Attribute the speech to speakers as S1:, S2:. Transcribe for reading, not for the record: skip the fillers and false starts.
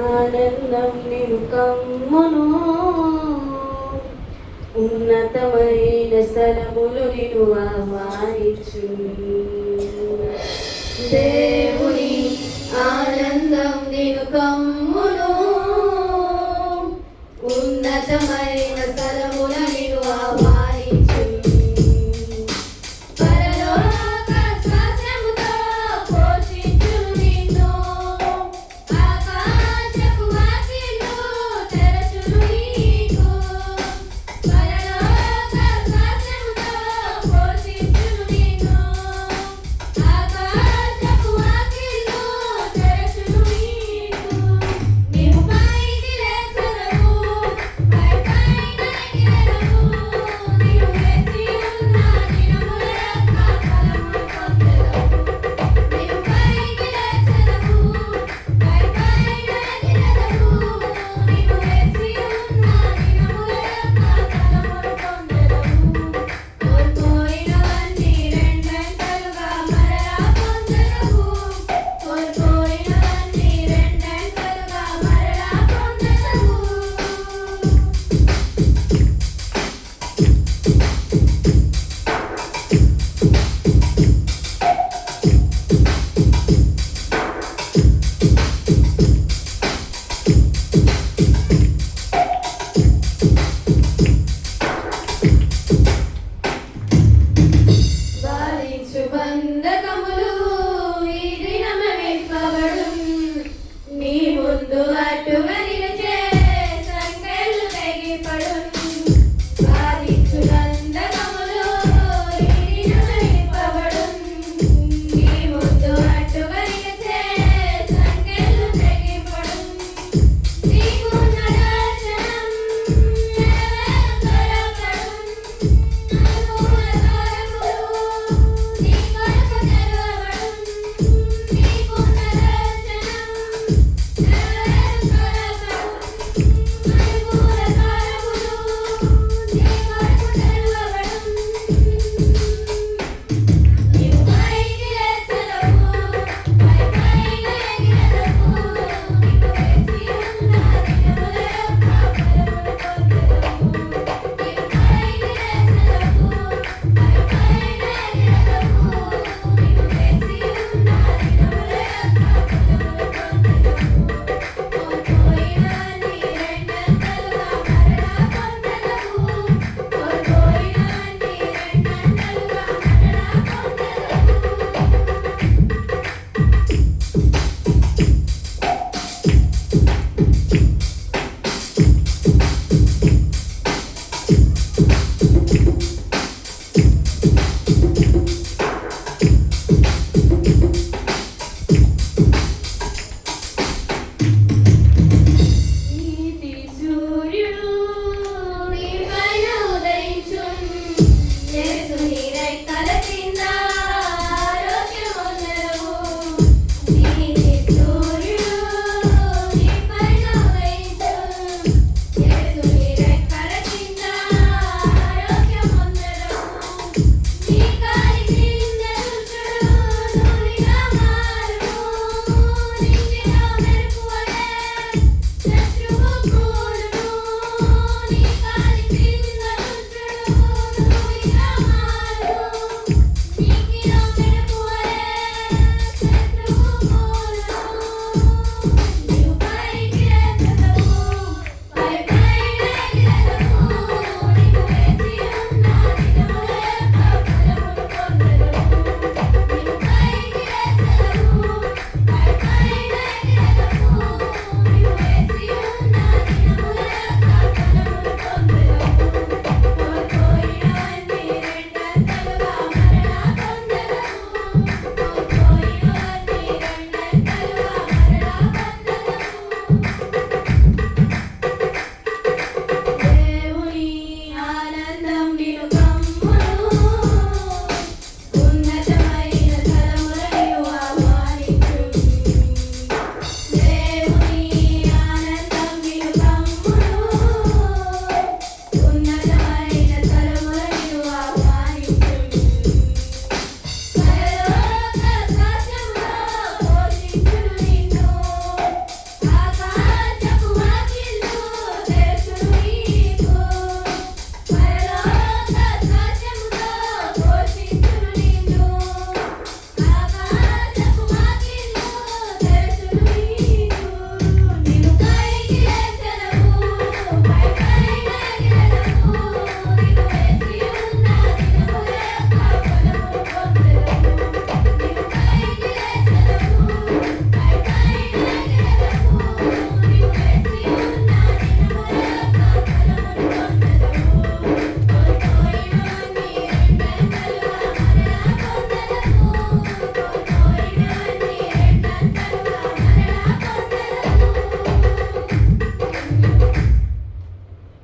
S1: ఆనందం నిను కమ్మును ఉన్నతమైన స్థలములు నిను ఆహ్వానించు దేవుని ఆనందం నిను కమ్మును ఉన్నతమైన స్థలముల నిను ఆహ్వానించు పరలోక శ్వాసముతో పోషించును నిన్ను ఆకాశపు వాకిళ్ళు తెరచును నీకు పరలోక శ్వాసముతో పోషించును నిన్ను ఆకాశపు వాకిళ్ళు తెరచును నీకు నీవు పైకి లేచెదవు పై పైన ఎగిరెదవు నీవు వేచి ఉన్న దినముల యొక్క ఫలమును పొందెదవు నీవు పైకి లేచెదవు పై పైన ఎగిరెదవు నీవు వేచి ఉన్న దినముల యొక్క ఫలమును పొందెదవు కోల్పోయినవన్నీ రెండంతలుగా మరలా పొందెదవు కోల్పోయినవన్నీ రెండంతలుగా మరలా పొందెదవు బాధించు బంధకములు ఈ దినమే విప్పబడును నీ ముందు అడ్డుగా